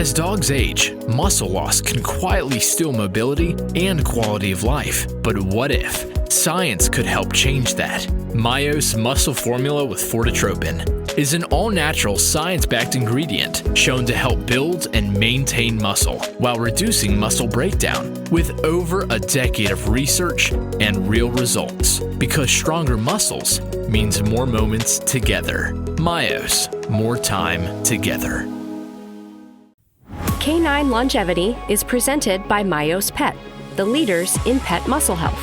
As dogs age, muscle loss can quietly steal mobility and quality of life. But what if science could help change that? Myos Muscle Formula with Fortitropin is an all-natural science-backed ingredient shown to help build and maintain muscle while reducing muscle breakdown with over a decade of research and real results. Because stronger muscles means more moments together. Myos, more time together. Canine Longevity is presented by Myos Pet, the leaders in pet muscle health.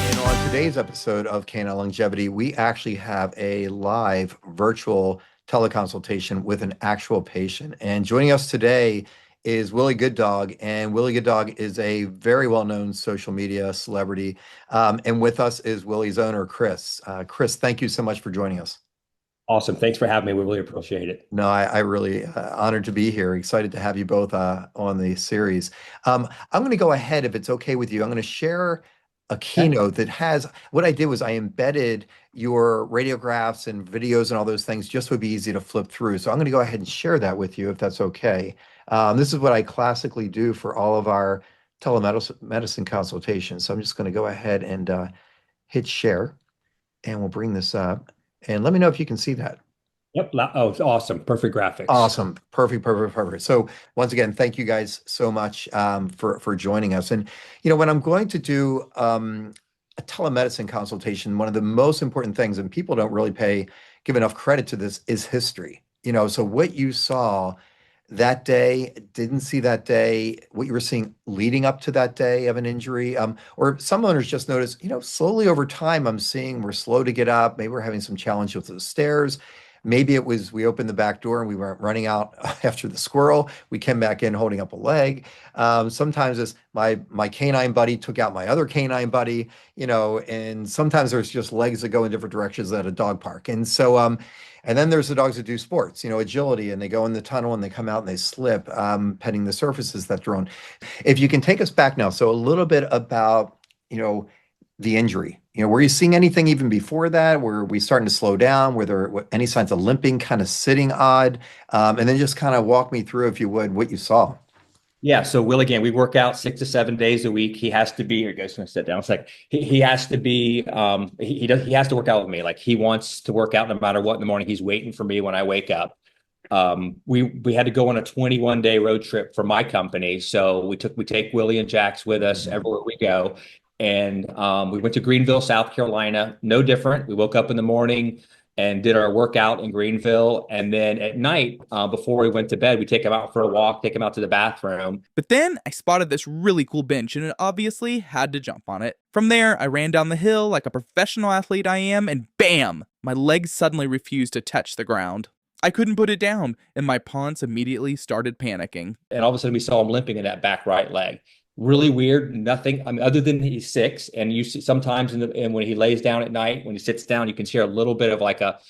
And on today's episode of Canine Longevity, we actually have a live virtual teleconsultation with an actual patient. And joining us today is Willy Good Dog, and Willy Good Dog is a very well-known social media celebrity. And with us is Willy's owner, Chris. Chris, thank you so much for joining us. Awesome. Thanks for having me. We really appreciate it. No, I really honored to be here. Excited to have you both on the series. I'm going to go ahead, if it's okay with you. I'm going to share a keynote that has, what I did was I embedded your radiographs and videos and all those things just would be easy to flip through. So I'm going to go ahead and share that with you if that's okay. This is what I classically do for all of our telemedicine consultations. So I'm just going to go ahead and hit share, and we'll bring this up. And let me know if you can see that. Yep. Oh, it's awesome. Perfect graphics. Awesome. Perfect. So once again, thank you guys so much for joining us. And, you know, when I'm going to do a telemedicine consultation, one of the most important things, and people don't really give enough credit to this, is history. You know, so what you saw that day, didn't see that day, what you were seeing leading up to that day of an injury, or some owners just notice, you know, slowly over time, I'm seeing we're slow to get up. Maybe we're having some challenge with the stairs. Maybe it was we opened the back door and we weren't running out after the squirrel. We came back in holding up a leg. Sometimes it's my canine buddy took out my other canine buddy, you know, and sometimes there's just legs that go in different directions at a dog park. And so, and then there's the dogs that do sports, you know, agility, and they go in the tunnel and they come out and they slip, petting the surfaces that they're on. If you can take us back now, so a little bit about, you know, the injury. You know, were you seeing anything even before that? Were we starting to slow down? Were there any signs of limping, kind of sitting odd? And then just kind of walk me through, if you would, what you saw. Yeah. So Will, again, we work out 6 to 7 days a week. He has to be, here he goes, going to sit down. It's like, he has to be, he has to work out with me. Like, he wants to work out no matter what in the morning. He's waiting for me when I wake up. We had to go on a 21-day road trip for my company. So we take Willie and Jax with us everywhere we go. And we went to Greenville, South Carolina. No different. We woke up in the morning and did our workout in Greenville. And then at night, before we went to bed, we take him out for a walk, take him out to the bathroom. But then I spotted this really cool bench and it obviously had to jump on it. From there, I ran down the hill like a professional athlete I am, and bam! My legs suddenly refused to touch the ground. I couldn't put it down, and my pawns immediately started panicking. And all of a sudden we saw him limping in that back right leg. Really weird. Nothing. I mean, other than he's 6, and you see sometimes and when he lays down at night, when he sits down, you can hear a little bit of like a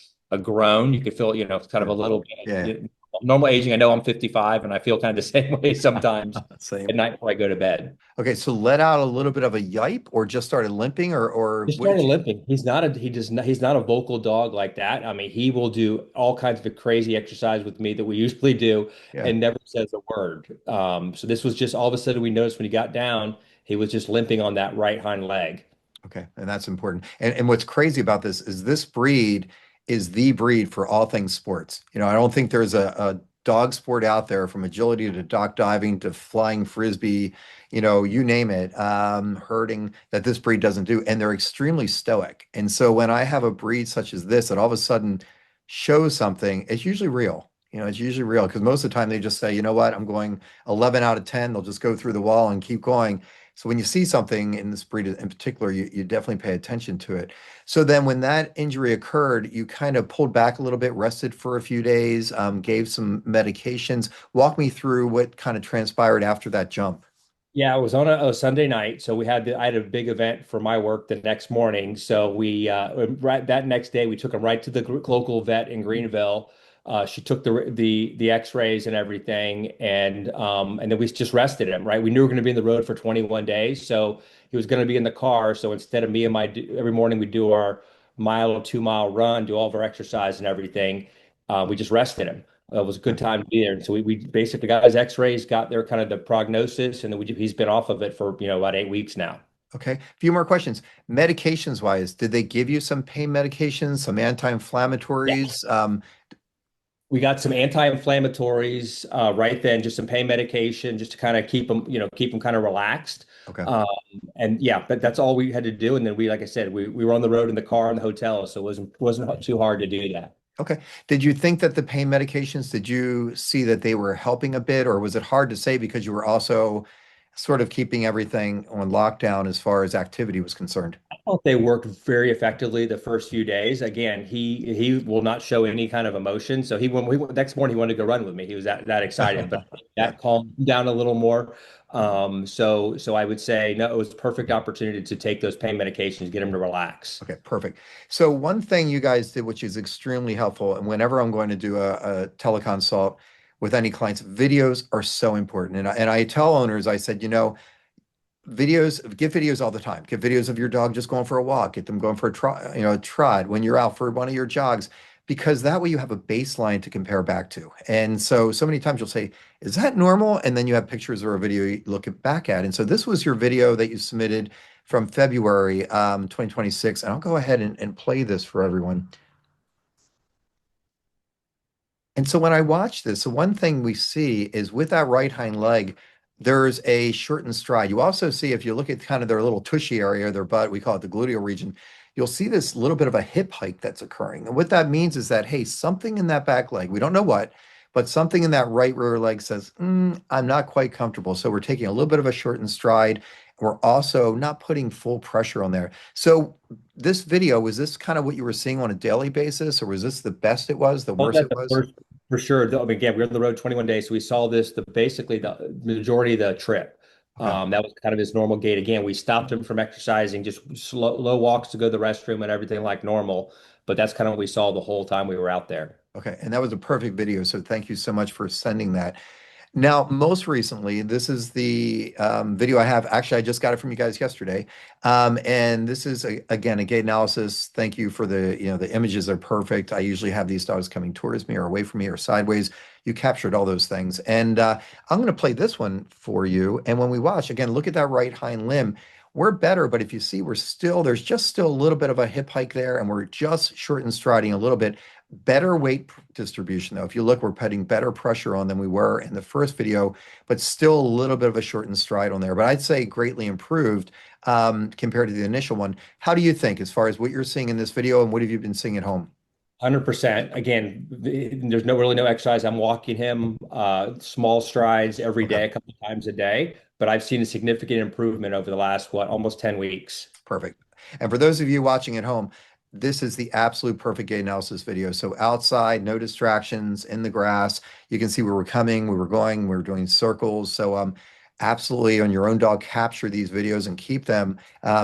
groan. You can feel, you know, kind of a little bit. Yeah. Normal aging. I know I'm 55, and I feel kind of the same way sometimes at night before I go to bed. Okay, so let out a little bit of a yipe, or just started limping, or He started limping. He's not a vocal dog like that. I mean, he will do all kinds of crazy exercise with me that we usually do, and never says a word. So this was just all of a sudden we noticed when he got down, he was just limping on that right hind leg. Okay, and that's important. And what's crazy about this breed is the breed for all things sports. You know, I don't think there's a dog sport out there, from agility to dock diving to flying frisbee, you know, you name it, herding, that this breed doesn't do. And they're extremely stoic. And so when I have a breed such as this that all of a sudden shows something, it's usually real. You know, it's usually real, because most of the time they just say, you know what, I'm going 11 out of 10. They'll just go through the wall and keep going. So when you see something in this breed in particular, you definitely pay attention to it. So then when that injury occurred, you kind of pulled back a little bit, rested for a few days, gave some medications. Walk me through what kind of transpired after that jump. Yeah, it was on a Sunday night. So I had a big event for my work the next morning. So we, right that next day, we took him right to the local vet in Greenville. She took the X-rays and everything, and then we just rested him. Right, we knew we were going to be in the road for 21 days, so he was going to be in the car. So instead of me and every morning we do our mile or 2 mile run, do all of our exercise and everything, we just rested him. It was a good time to be there. And so we basically got his X-rays, got their kind of the prognosis, and then he's been off of it for about 8 weeks now. Okay. A few more questions. Medications wise, did they give you some pain medications, some anti-inflammatories? We got some anti-inflammatories right then, just some pain medication, just to kind of keep them kind of relaxed. Okay. And yeah, but that's all we had to do. And then like I said, we were on the road in the car in the hotel, so it wasn't too hard to do that. Okay. Did you think that the pain medications, did you see that they were helping a bit, or was it hard to say because you were also sort of keeping everything on lockdown as far as activity was concerned? I thought they worked very effectively the first few days. Again, he will not show any kind of emotion. So next morning he wanted to go run with me. He was that excited, but Yeah. that calmed him down a little more. So I would say no, it was a perfect opportunity to take those pain medications, get him to relax. Okay, perfect. So one thing you guys did, which is extremely helpful, and whenever I'm going to do a teleconsult with any clients, videos are so important. And I tell owners, I said, give videos all the time. Give videos of your dog just going for a walk. Get them going for a trot when you're out for one of your jogs, because that way you have a baseline to compare back to. And so many times you'll say, is that normal? And then you have pictures or a video you look back at. And so this was your video that you submitted from February 2026. And I'll go ahead and play this for everyone. And so when I watch this, the one thing we see is with that right hind leg, there's a shortened stride. You also see, if you look at kind of their little tushy area, their butt, we call it the gluteal region, you'll see this little bit of a hip hike that's occurring. And what that means is that, hey, something in that back leg, we don't know what, but something in that right rear leg says, I'm not quite comfortable. So we're taking a little bit of a shortened stride. We're also not putting full pressure on there. So this video, was this kind of what you were seeing on a daily basis, or was this the best it was, the worst it was? For sure. I mean, again, we were on the road 21 days, so we saw this basically the majority of the trip. Okay. That was kind of his normal gait. Again, we stopped him from exercising, just low walks to go to the restroom and everything like normal. But that's kind of what we saw the whole time we were out there. Okay. And that was a perfect video. So thank you so much for sending that. Now, most recently, this is the video I have. Actually, I just got it from you guys yesterday. And this is, again, a gait analysis. Thank you for the images are perfect. I usually have these dogs coming towards me or away from me or sideways. You captured all those things. And I'm going to play this one for you. And when we watch, again, look at that right hind limb. We're better, but if you see, there's just still a little bit of a hip hike there, and we're just short and striding a little bit. Better weight distribution, though. If you look, we're putting better pressure on than we were in the first video, but still a little bit of a shortened stride on there. But I'd say greatly improved compared to the initial one. How do you think, as far as what you're seeing in this video, and what have you been seeing at home? 100%. Again, there's really no exercise. I'm walking him small strides every day, a couple of times a day. But I've seen a significant improvement over the last, almost 10 weeks. Perfect. And for those of you watching at home, this is the absolute perfect gait analysis video. So outside, no distractions, in the grass. You can see where we're coming, where we're going, we're doing circles. So absolutely, on your own dog, capture these videos and keep them.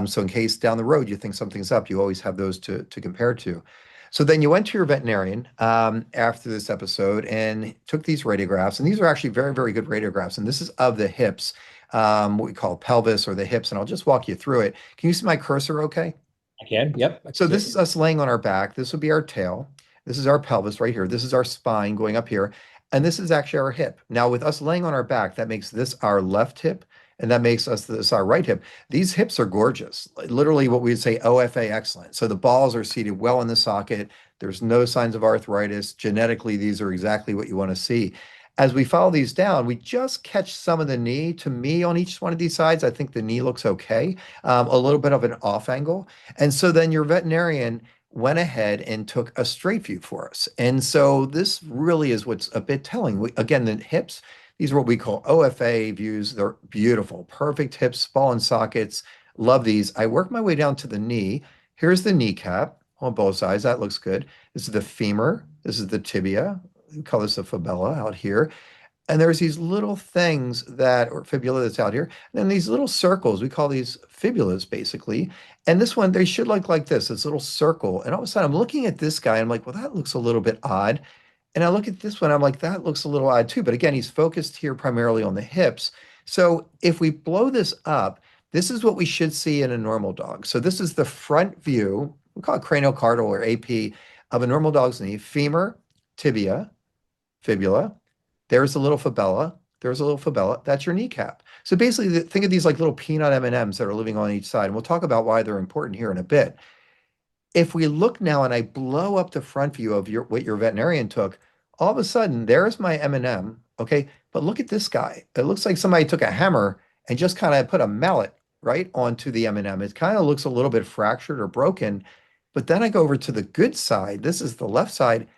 So in case down the road you think something's up, you always have those to compare to. So then you went to your veterinarian after this episode and took these radiographs. And these are actually very, very good radiographs. And this is of the hips, what we call pelvis or the hips. And I'll just walk you through it. Can you see my cursor okay? I can. Yep. So this is us laying on our back. This would be our tail. This is our pelvis right here. This is our spine going up here. And this is actually our hip. Now, with us laying on our back, that makes this our left hip, and that makes this our right hip. These hips are gorgeous. Literally what we would say OFA excellent. So the balls are seated well in the socket. There's no signs of arthritis. Genetically, these are exactly what you want to see. As we follow these down, we just catch some of the knee. To me, on each one of these sides, I think the knee looks okay, a little bit of an off angle. And so then your veterinarian went ahead and took a straight view for us. And so this really is what's a bit telling. Again, the hips, these are what we call OFA views. They're beautiful, perfect hips, ball and sockets. Love these. I work my way down to the knee. Here's the kneecap on both sides. That looks good. This is the femur. This is the tibia. We call this a fibula out here. And there's these little things or fibula that's out here. And then these little circles, we call these fibulas basically. And this one, they should look like this little circle. And all of a sudden I'm looking at this guy. And I'm like, well, that looks a little bit odd. And I look at this one, I'm like, that looks a little odd too. But again, he's focused here primarily on the hips. So if we blow this up, this is what we should see in a normal dog. So this is the front view, we call it craniocaudal or AP, of a normal dog's knee, femur, tibia, fibula. There's a little fibella. There's a little fibella. That's your kneecap. So basically, think of these like little peanut M&Ms that are living on each side. And we'll talk about why they're important here in a bit. If we look now and I blow up the front view of what your veterinarian took, all of a sudden there's my M&M. Okay, but look at this guy. It looks like somebody took a hammer and just kind of put a mallet right onto the M&M. It kind of looks a little bit fractured or broken. But then I go over to the good side. This is the left side.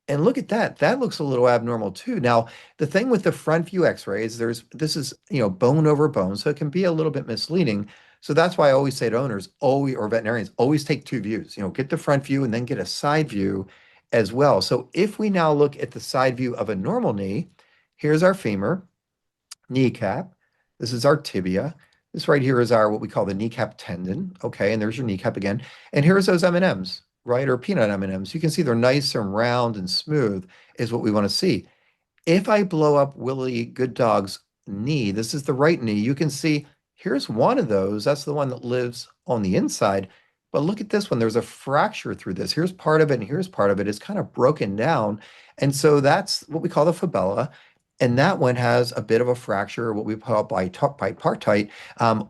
And look at that. That looks a little abnormal too. Now, the thing with the front view x-rays, this is, bone over bone, so it can be a little bit misleading. So that's why I always say to owners, always, or veterinarians, always take two views. Get the front view and then get a side view as well. So if we now look at the side view of a normal knee, here's our femur, kneecap. This is our tibia. This right here is our what we call the kneecap tendon. Okay, and there's your kneecap again. And here's those M&Ms, right? Or peanut M&Ms. You can see they're nice and round and smooth is what we want to see. If I blow up Willy Good Dog's knee, this is the right knee, you can see here's one of those. That's the one that lives on the inside. But look at this one. There's a fracture through this. Here's part of it and here's part of it. It's kind of broken down. And so that's what we call the fibella. And that one has a bit of a fracture, what we call bipartite,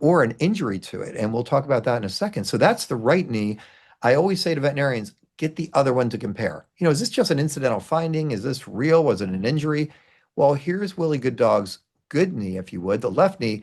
or an injury to it. And we'll talk about that in a second. So that's the right knee. I always say to veterinarians, get the other one to compare. Is this just an incidental finding? Is this real? Was it an injury? Well, here's Willy Good Dog's good knee, if you would, the left knee.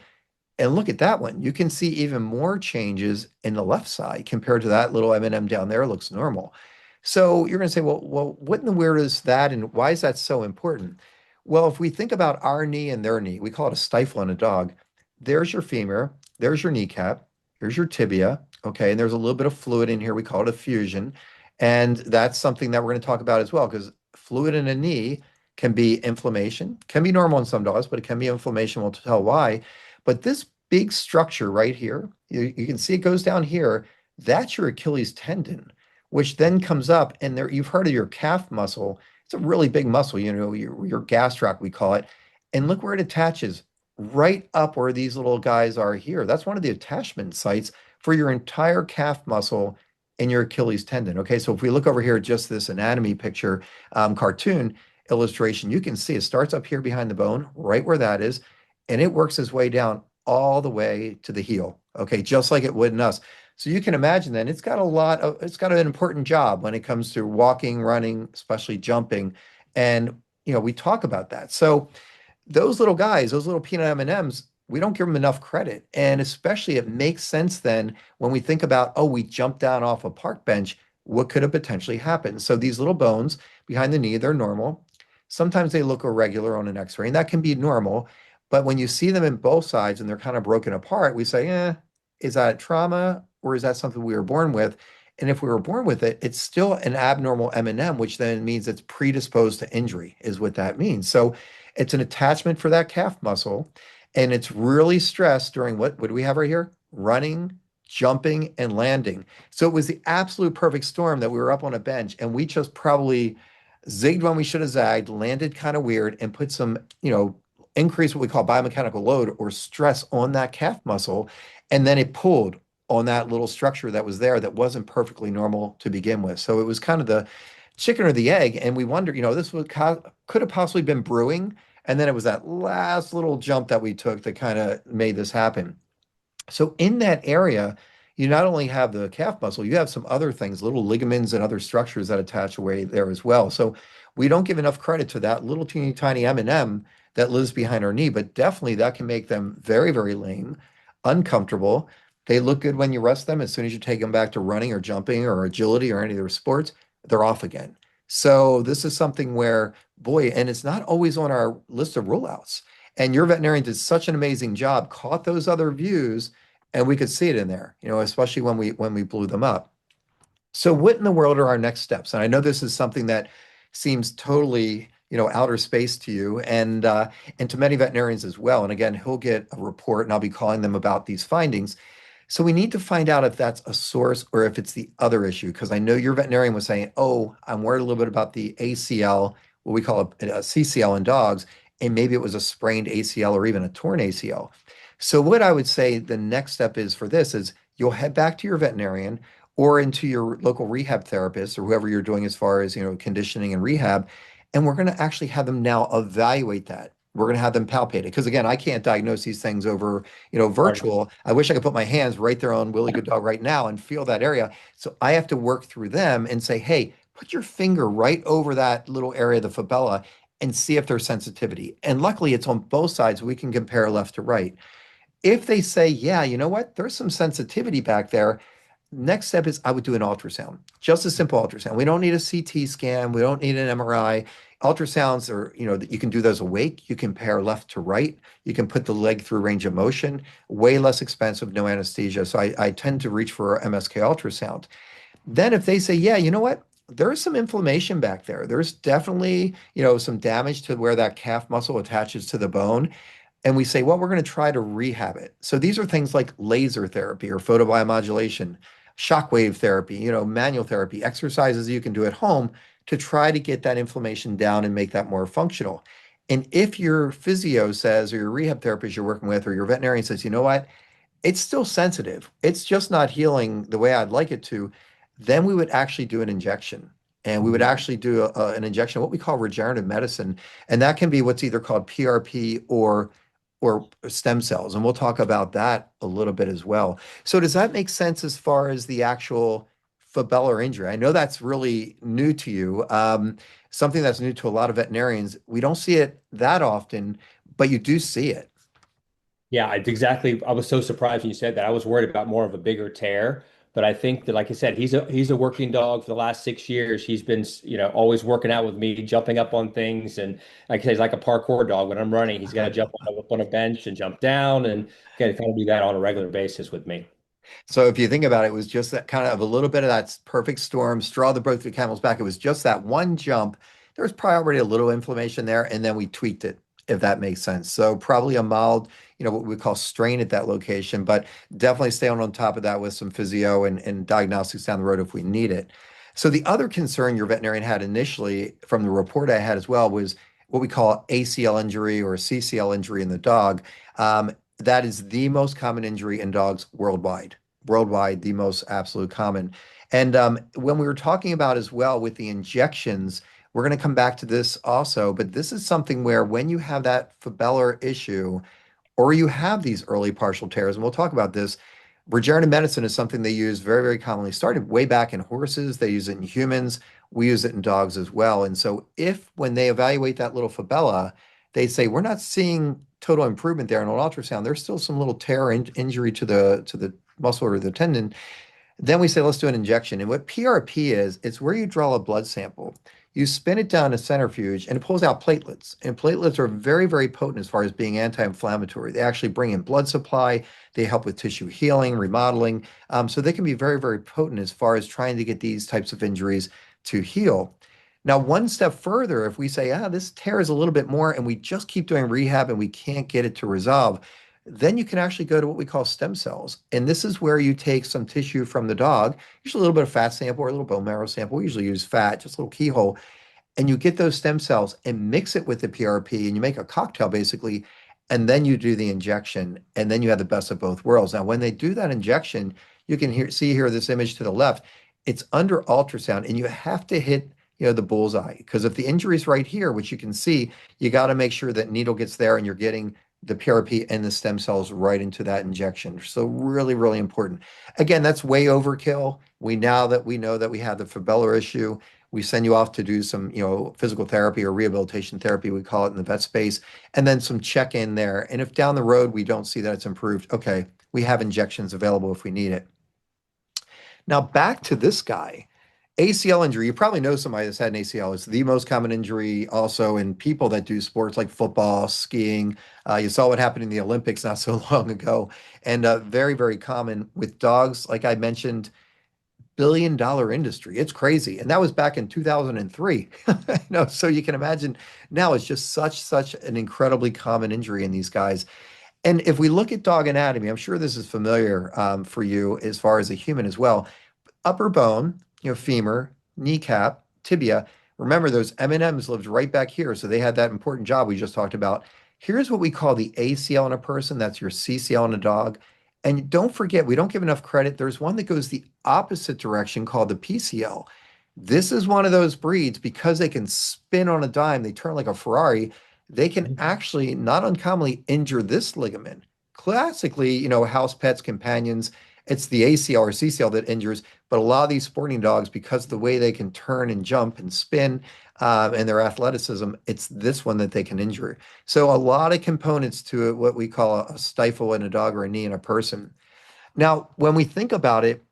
And look at that one. You can see even more changes in the left side compared to that little M&M down there. It looks normal. So you're going to say, well, what in the weird is that? And why is that so important? Well, if we think about our knee and their knee, we call it a stifle in a dog. There's your femur, there's your kneecap, here's your tibia, okay, and there's a little bit of fluid in here. We call it a fusion, and that's something that we're going to talk about as well, because fluid in a knee can be inflammation, can be normal in some dogs, but it can be inflammation. We'll tell why. But this big structure right here, you can see it goes down here. That's your Achilles tendon, which then comes up, and there you've heard of your calf muscle. It's a really big muscle, your gastroc, we call it. And look where it attaches, right up where these little guys are here. That's one of the attachment sites for your entire calf muscle and your Achilles tendon. Okay, so if we look over here at just this anatomy picture, cartoon illustration, you can see it starts up here behind the bone, right where that is, and it works its way down all the way to the heel. Okay, just like it would in us. So you can imagine then it's got an important job when it comes to walking, running, especially jumping. And, we talk about that. So those little guys, those little peanut M&Ms, we don't give them enough credit. And especially it makes sense then when we think about, oh, we jumped down off a park bench, what could have potentially happened? So these little bones behind the knee, they're normal. Sometimes they look irregular on an x-ray, and that can be normal. But when you see them in both sides and they're kind of broken apart, we say, is that trauma? Or is that something we were born with? And if we were born with it, it's still an abnormal M&M, which then means it's predisposed to injury, is what that means. So it's an attachment for that calf muscle, and it's really stressed during what do we have right here? Running, jumping, and landing. So it was the absolute perfect storm that we were up on a bench, and we just probably zigged when we should have zagged, landed kind of weird, and put some, increase what we call biomechanical load or stress on that calf muscle, and then it pulled on that little structure that was there that wasn't perfectly normal to begin with. So it was kind of the chicken or the egg. And we wonder, this could have possibly been brewing. And then it was that last little jump that we took that kind of made this happen. So in that area, you not only have the calf muscle, you have some other things, little ligaments and other structures that attach away there as well. So we don't give enough credit to that little teeny tiny M&M that lives behind our knee, but definitely that can make them very, very lame, uncomfortable. They look good when you rest them. As soon as you take them back to running or jumping or agility or any of their sports, they're off again. So this is something where, boy, and it's not always on our list of rule outs. And your veterinarian did such an amazing job, caught those other views, and we could see it in there, especially when we blew them up. So what in the world are our next steps? And I know this is something that seems totally, outer space to you and to many veterinarians as well. And again, he'll get a report and I'll be calling them about these findings. So we need to find out if that's a source or if it's the other issue, because I know your veterinarian was saying, oh, I'm worried a little bit about the ACL what we call a CCL in dogs, and maybe it was a sprained ACL or even a torn ACL. So what I would say the next step is for this is you'll head back to your veterinarian or into your local rehab therapist or whoever you're doing as far as, conditioning and rehab, and we're going to actually have them now evaluate that. We're going to have them palpate it because again, I can't diagnose these things over, virtual. I wish I could put my hands right there on Willy Good Dog right now and feel that area. So I have to work through them and say, hey, put your finger right over that little area of the fibella and see if there's sensitivity. And luckily, it's on both sides. We can compare left to right. If they say, yeah, you know what, there's some sensitivity back there, next step is I would do an ultrasound, just a simple ultrasound. We don't need a CT scan. We don't need an MRI. Ultrasounds are, that you can do those awake. You can pair left to right. You can put the leg through range of motion, way less expensive, no anesthesia. So I tend to reach for MSK ultrasound. Then if they say, yeah, you know what, there's some inflammation back there. There's definitely, some damage to where that calf muscle attaches to the bone. And we say, well, we're going to try to rehab it. So these are things like laser therapy or photobiomodulation, shockwave therapy, manual therapy, exercises you can do at home to try to get that inflammation down and make that more functional. And if your physio says, or your rehab therapist you're working with, or your veterinarian says, you know what, it's still sensitive, it's just not healing the way I'd like it to, then we would actually do an injection. And we would actually do an injection, what we call regenerative medicine. And that can be what's either called PRP or stem cells. And we'll talk about that a little bit as well. So does that make sense as far as the actual fibellar injury? I know that's really new to you, something that's new to a lot of veterinarians. We don't see it that often, but you do see it. Yeah, it's exactly. I was so surprised when you said that. I was worried about more of a bigger tear, but I think that, like I said, he's a working dog for the last 6 years. He's been, always working out with me, jumping up on things, and like I said, he's like a parkour dog. When I'm running, he's got to jump up on a bench and jump down, and got to kind of do that on a regular basis with me. So if you think about it, it was just that kind of a little bit of that perfect storm, straw that broke the camel's back. It was just that one jump. There was probably already a little inflammation there, and then we tweaked it, if that makes sense. So probably a mild, what we call strain at that location, but definitely stay on top of that with some physio and diagnostics down the road if we need it. So the other concern your veterinarian had initially from the report I had as well was what we call ACL injury or CCL injury in the dog. That is the most common injury in dogs worldwide. Worldwide, the most absolute common. And when we were talking about as well with the injections, we're going to come back to this also, but this is something where when you have that fibellar issue or you have these early partial tears, and we'll talk about this, regenerative medicine is something they use very, very commonly. Started way back in horses, they use it in humans, we use it in dogs as well. And so if when they evaluate that little fibella, they say, we're not seeing total improvement there in an ultrasound, there's still some little tear injury to the muscle or the tendon, then we say, let's do an injection. And what PRP is, it's where you draw a blood sample. You spin it down a centrifuge and it pulls out platelets. And platelets are very, very potent as far as being anti-inflammatory. They actually bring in blood supply. They help with tissue healing, remodeling. So they can be very, very potent as far as trying to get these types of injuries to heal. Now, one step further, if we say, this tear is a little bit more and we just keep doing rehab and we can't get it to resolve, then you can actually go to what we call stem cells. And this is where you take some tissue from the dog, usually a little bit of fat sample or a little bone marrow sample. We usually use fat, just a little keyhole. And you get those stem cells and mix it with the PRP and you make a cocktail basically. And then you do the injection and then you have the best of both worlds. Now, when they do that injection, you can see here this image to the left. It's under ultrasound and you have to hit the bullseye, because if the injury is right here, which you can see, you got to make sure that needle gets there and you're getting the PRP and the stem cells right into that injection. So really, really important. Again, that's way overkill. We know that we have the fibellar issue. We send you off to do some, physical therapy or rehabilitation therapy, we call it in the vet space, and then some check-in there. And if down the road we don't see that it's improved, okay, we have injections available if we need it. Now back to this guy. ACL injury, you probably know somebody that's had an ACL. It's the most common injury also in people that do sports like football, skiing. You saw what happened in the Olympics not so long ago. And very, very common with dogs. Like I mentioned, billion-dollar industry. It's crazy. And that was back in 2003. So you can imagine now it's just such an incredibly common injury in these guys. And if we look at dog anatomy, I'm sure this is familiar for you as far as a human as well. Upper bone, femur, kneecap, tibia, Remember, those M&Ms lived right back here, so they had that important job we just talked about. Here's what we call the ACL in a person. That's your CCL in a dog. And don't forget, we don't give enough credit. There's one that goes the opposite direction called the PCL. This is one of those breeds because they can spin on a dime, they turn like a Ferrari. They can actually not uncommonly injure this ligament. Classically, house pets, companions, it's the ACL or CCL that injures, but a lot of these sporting dogs, because of the way they can turn and jump and spin and their athleticism, it's this one that they can injure. So a lot of components to it, what we call a stifle in a dog or a knee in a person. Now, when we think about it,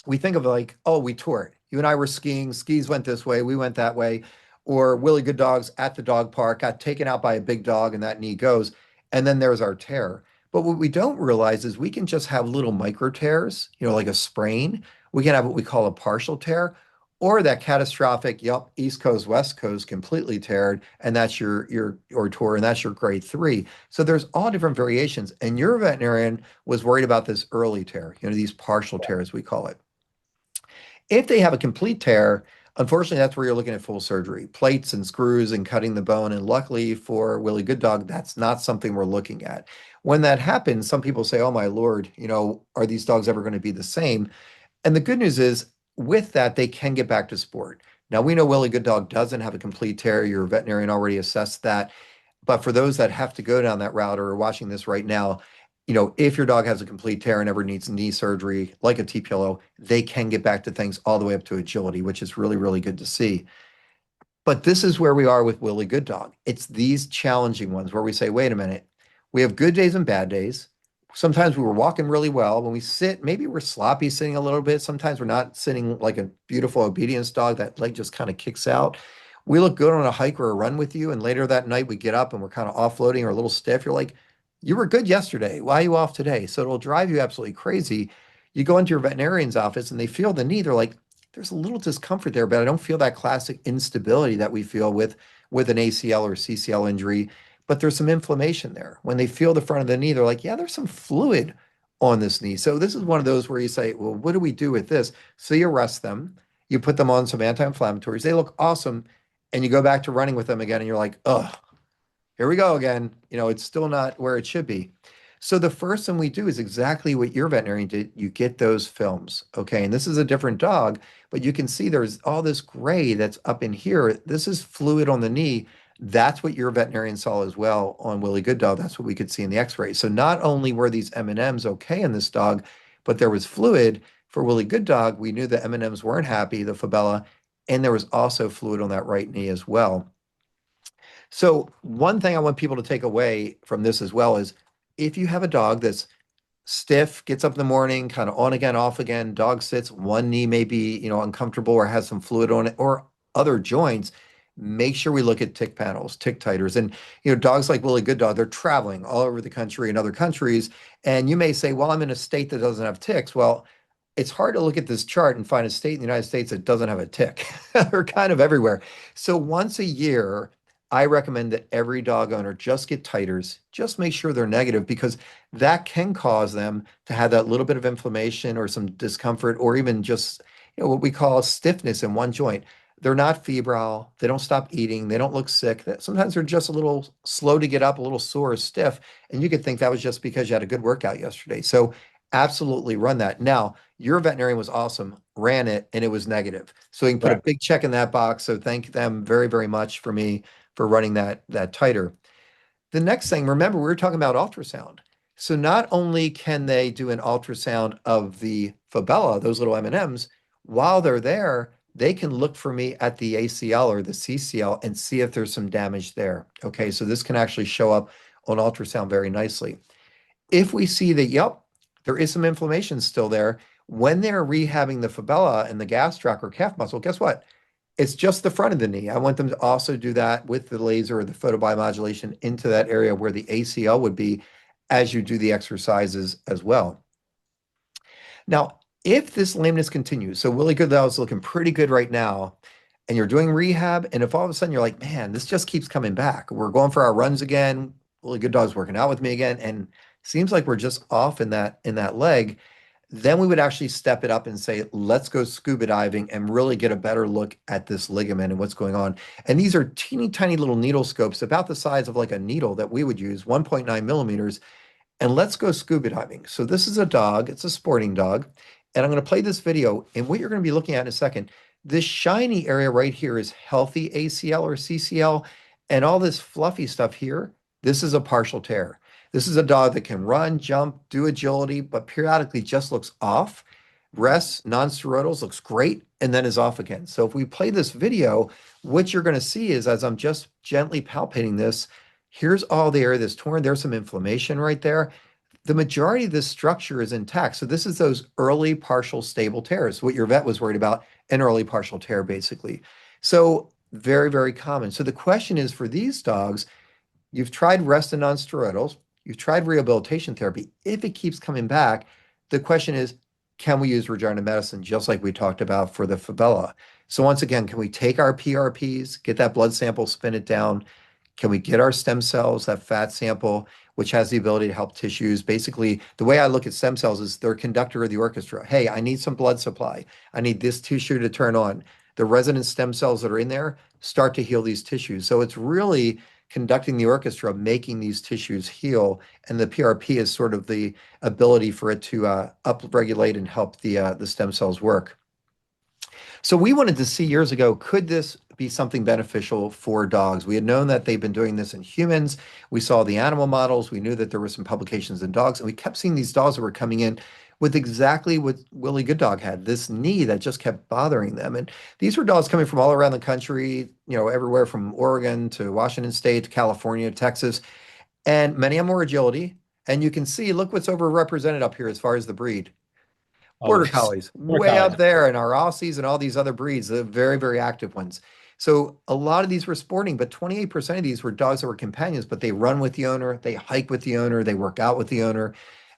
we think of like, oh, we tore it. You and I were skiing, skis went this way, we went that way. Or Willy Good Dogs at the dog park got taken out by a big dog and that knee goes. And then there's our tear. But what we don't realize is we can just have little micro tears, like a sprain. We can have what we call a partial tear, or that catastrophic, East Coast, West Coast, completely teared, and that's your tore, and that's your grade 3. So there's all different variations. And your veterinarian was worried about this early tear, these partial tears, we call it. If they have a complete tear, unfortunately, that's where you're looking at full surgery, plates and screws and cutting the bone. And luckily for Willy Good Dog, that's not something we're looking at. When that happens, some people say, oh my Lord, are these dogs ever going to be the same? And the good news is with that, they can get back to sport. Now, we know Willy Good Dog doesn't have a complete tear. Your veterinarian already assessed that. But for those that have to go down that route or are watching this right now, if your dog has a complete tear and ever needs knee surgery, like a TPLO, they can get back to things all the way up to agility, which is really, really good to see. But this is where we are with Willy Good Dog. It's these challenging ones where we say, wait a minute, we have good days and bad days. Sometimes we were walking really well. When we sit, maybe we're sloppy sitting a little bit. Sometimes we're not sitting like a beautiful obedience dog. That leg just kind of kicks out. We look good on a hike or a run with you, and later that night we get up and we're kind of offloading or a little stiff. You're like, you were good yesterday. Why are you off today? So it'll drive you absolutely crazy. You go into your veterinarian's office and they feel the knee. They're like, there's a little discomfort there, but I don't feel that classic instability that we feel with an ACL or CCL injury, but there's some inflammation there. When they feel the front of the knee, they're like, yeah, there's some fluid on this knee. So this is one of those where you say, well, what do we do with this? So you rest them, you put them on some anti-inflammatories. They look awesome. And you go back to running with them again and you're like, ugh, here we go again. It's still not where it should be. So the first thing we do is exactly what your veterinarian did. You get those films, okay? And this is a different dog, but you can see there's all this gray that's up in here. This is fluid on the knee. That's what your veterinarian saw as well on Willy Good Dog. That's what we could see in the x-ray. So not only were these M&Ms okay in this dog, but there was fluid. For Willy Good Dog, we knew the M&Ms weren't happy, the fibella, and there was also fluid on that right knee as well. So one thing I want people to take away from this as well is if you have a dog that's stiff, gets up in the morning, kind of on again, off again, dog sits, one knee may be, uncomfortable or has some fluid on it or other joints, make sure we look at tick panels, tick titers. And, dogs like Willy Good Dog, they're traveling all over the country and other countries. And you may say, well, I'm in a state that doesn't have ticks. Well, it's hard to look at this chart and find a state in the United States that doesn't have a tick. They're kind of everywhere. So once a year, I recommend that every dog owner just get titers, just make sure they're negative, because that can cause them to have that little bit of inflammation or some discomfort, or even just, what we call stiffness in one joint. They're not febrile. They don't stop eating. They don't look sick. Sometimes they're just a little slow to get up, a little sore or stiff. And you could think that was just because you had a good workout yesterday. So absolutely run that. Now, your veterinarian was awesome, ran it, and it was negative. So you can put a big check in that box. So thank them very, very much for running that titer. The next thing, remember, we were talking about ultrasound. So not only can they do an ultrasound of the fibella, those little M&Ms, while they're there, they can look for me at the ACL or the CCL and see if there's some damage there. Okay, so this can actually show up on ultrasound very nicely. If we see that, yep, there is some inflammation still there, when they're rehabbing the fibella and the gastroc or calf muscle, guess what? It's just the front of the knee. I want them to also do that with the laser or the photobiomodulation into that area where the ACL would be as you do the exercises as well. Now, if this lameness continues, so Willy Good Dog is looking pretty good right now, and you're doing rehab, and if all of a sudden you're like, man, this just keeps coming back. We're going for our runs again. Willy Good Dog's working out with me again, and seems like we're just off in that leg. Then we would actually step it up and say, let's go scuba diving and really get a better look at this ligament and what's going on. And these are teeny tiny little needle scopes about the size of like a needle that we would use, 1.9 millimeters. And let's go scuba diving. So this is a dog, it's a sporting dog. And I'm going to play this video. And what you're going to be looking at in a second, this shiny area right here is healthy ACL or CCL. And all this fluffy stuff here, this is a partial tear. This is a dog that can run, jump, do agility, but periodically just looks off, rests, non-steroidals, looks great, and then is off again. So if we play this video, what you're going to see is as I'm just gently palpating this, here's all the area that's torn. There's some inflammation right there. The majority of this structure is intact. So this is those early partial stable tears, what your vet was worried about, an early partial tear, basically. So very, very common. So the question is for these dogs, you've tried rest and non-steroidals, you've tried rehabilitation therapy. If it keeps coming back, the question is, can we use regenerative medicine, just like we talked about for the fibula? So once again, can we take our PRPs, get that blood sample, spin it down? Can we get our stem cells, that fat sample, which has the ability to help tissues? Basically, the way I look at stem cells is they're a conductor of the orchestra. Hey, I need some blood supply. I need this tissue to turn on. The resident stem cells that are in there start to heal these tissues. So it's really conducting the orchestra, making these tissues heal. And the PRP is sort of the ability for it to upregulate and help the stem cells work. So we wanted to see years ago, could this be something beneficial for dogs? We had known that they've been doing this in humans. We saw the animal models. We knew that there were some publications in dogs, and we kept seeing these dogs that were coming in with exactly what Willy Good Dog had, this knee that just kept bothering them. And these were dogs coming from all around the country, everywhere from Oregon to Washington State to California, Texas, and many of them were agility. And you can see, look what's overrepresented up here as far as the breed. Border Collies, way up there, and our Aussies and all these other breeds, the very, very active ones. So a lot of these were sporting, but 28% of these were dogs that were companions, but they run with the owner, they hike with the owner, they work out with the owner.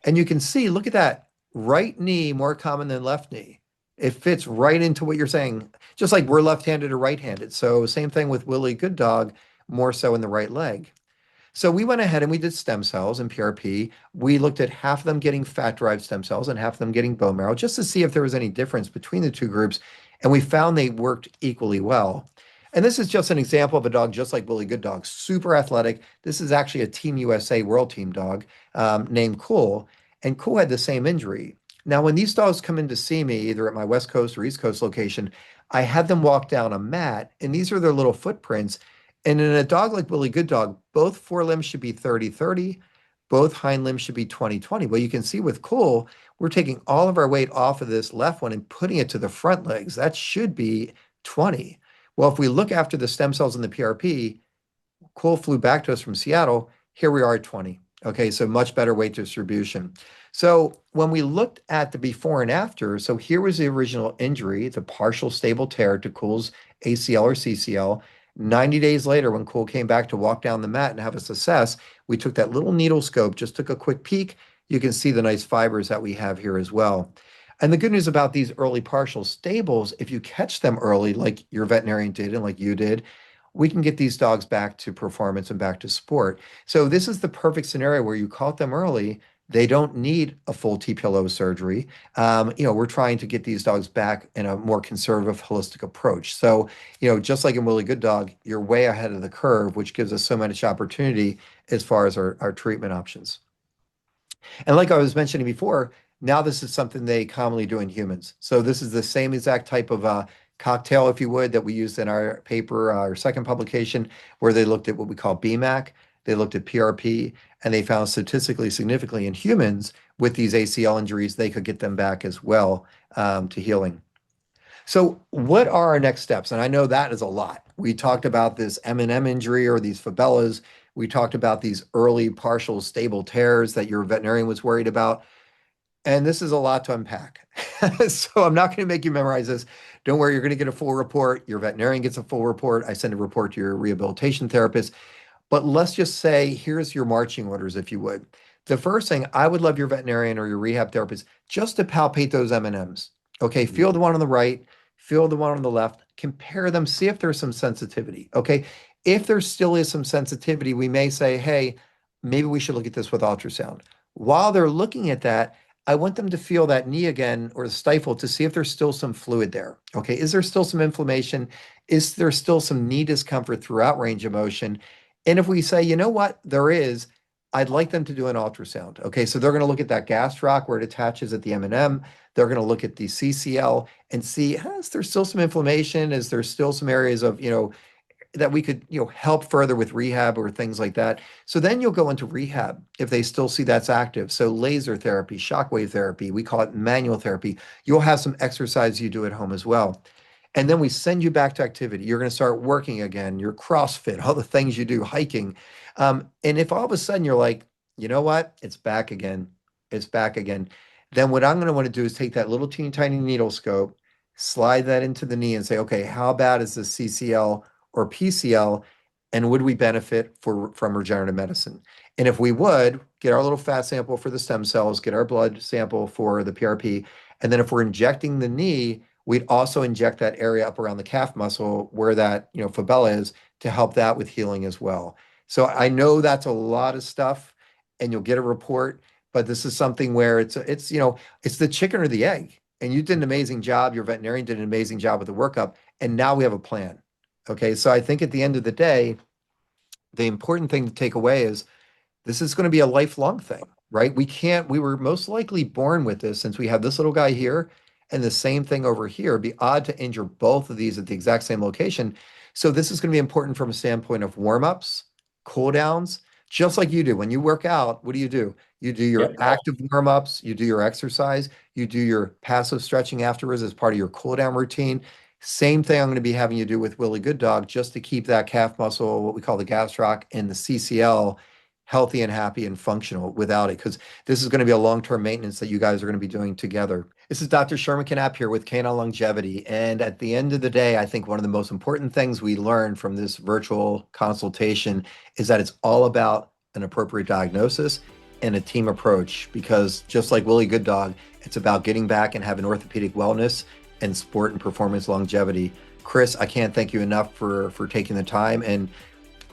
And you can see, look at that. Right knee more common than left knee. It fits right into what you're saying, just like we're left-handed or right-handed. So same thing with Willy Good Dog, more so in the right leg. So we went ahead and we did stem cells and PRP. We looked at half of them getting fat-derived stem cells and half of them getting bone marrow, just to see if there was any difference between the two groups. And we found they worked equally well. And this is just an example of a dog just like Willy Good Dog, super athletic. This is actually a Team USA World Team dog named Cool. And Cool had the same injury. Now, when these dogs come in to see me, either at my West Coast or East Coast location, I had them walk down a mat, and these are their little footprints. And in a dog like Willy Good Dog, both forelimbs should be 30-30, both hind limbs should be 20-20. Well, you can see with Cool, we're taking all of our weight off of this left one and putting it to the front legs. That should be 20. Well, if we look after the stem cells in the PRP, Cool flew back to us from Seattle. Here we are at 20. Okay, so much better weight distribution. So when we looked at the before and after, so here was the original injury, the partial stable tear to Cool's ACL or CCL. 90 days later, when Cool came back to walk down the mat and have us assess, we took that little needle scope, just took a quick peek. You can see the nice fibers that we have here as well. And the good news about these early partial stables, if you catch them early, like your veterinarian did and like you did, we can get these dogs back to performance and back to sport. So this is the perfect scenario where you caught them early. They don't need a full TPLO surgery. We're trying to get these dogs back in a more conservative, holistic approach. So, just like in Willy Good Dog, you're way ahead of the curve, which gives us so much opportunity as far as our treatment options. And like I was mentioning before, now this is something they commonly do in humans. So this is the same exact type of cocktail, if you would, that we used in our paper, our second publication, where they looked at what we call BMAC. They looked at PRP, and they found statistically significantly in humans with these ACL injuries, they could get them back as well to healing. So what are our next steps? And I know that is a lot. We talked about this M&M injury or these fibulas. We talked about these early partial stable tears that your veterinarian was worried about. And this is a lot to unpack. So I'm not going to make you memorize this. Don't worry, you're going to get a full report. Your veterinarian gets a full report. I send a report to your rehabilitation therapist. But let's just say, here's your marching orders, if you would. The first thing, I would love your veterinarian or your rehab therapist just to palpate those M&Ms. Okay, feel the one on the right, feel the one on the left, compare them, see if there's some sensitivity. Okay, if there still is some sensitivity, we may say, hey, maybe we should look at this with ultrasound. While they're looking at that, I want them to feel that knee again or the stifle to see if there's still some fluid there. Okay, is there still some inflammation? Is there still some knee discomfort throughout range of motion? And if we say, you know what, there is, I'd like them to do an ultrasound. Okay, so they're going to look at that gastroc where it attaches at the M&M. They're going to look at the CCL and see, is there still some inflammation? Is there still some areas of, that we could, help further with rehab or things like that. So then you'll go into rehab if they still see that's active. So laser therapy, shockwave therapy, we call it manual therapy. You'll have some exercise you do at home as well. And then we send you back to activity. You're going to start working again, your CrossFit, all the things you do, hiking. And if all of a sudden you're like, you know what, it's back again, then what I'm going to want to do is take that little teeny tiny needle scope, slide that into the knee and say, okay, how bad is the CCL or PCL, and would we benefit from regenerative medicine? And if we would, get our little fat sample for the stem cells, get our blood sample for the PRP, and then if we're injecting the knee, we'd also inject that area up around the calf muscle where that fibella is to help that with healing as well. So I know that's a lot of stuff, and you'll get a report, but this is something where it's the chicken or the egg. And you did an amazing job. Your veterinarian did an amazing job with the workup, and now we have a plan. Okay, so I think at the end of the day, the important thing to take away is this is going to be a lifelong thing, right? We were most likely born with this since we have this little guy here and the same thing over here. It'd be odd to injure both of these at the exact same location. So this is going to be important from a standpoint of warm-ups, cool downs, just like you do. When you work out, what do? You do your active warm-ups, you do your exercise, you do your passive stretching afterwards as part of your cool down routine. Same thing I'm going to be having you do with Willy Good Dog, just to keep that calf muscle, what we call the gastroc, and the CCL healthy and happy and functional without it, because this is going to be a long-term maintenance that you guys are going to be doing together. This is Dr. Sherman Canapp here with Canine Longevity. And at the end of the day, I think one of the most important things we learned from this virtual consultation is that it's all about an appropriate diagnosis and a team approach, because just like Willy Good Dog, it's about getting back and having orthopedic wellness and sport and performance longevity. Chris, I can't thank you enough for taking the time. And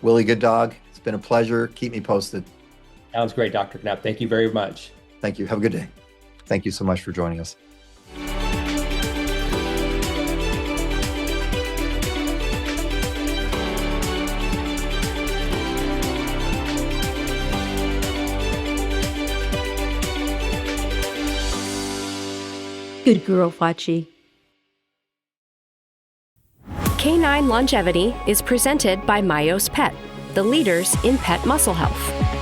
Willy Good Dog, it's been a pleasure. Keep me posted. Sounds great, Dr. Canapp. Thank you very much. Thank you. Have a good day. Thank you so much for joining us. Good girl, Fachi. Canine Longevity is presented by Myos Pet, the leaders in pet muscle health.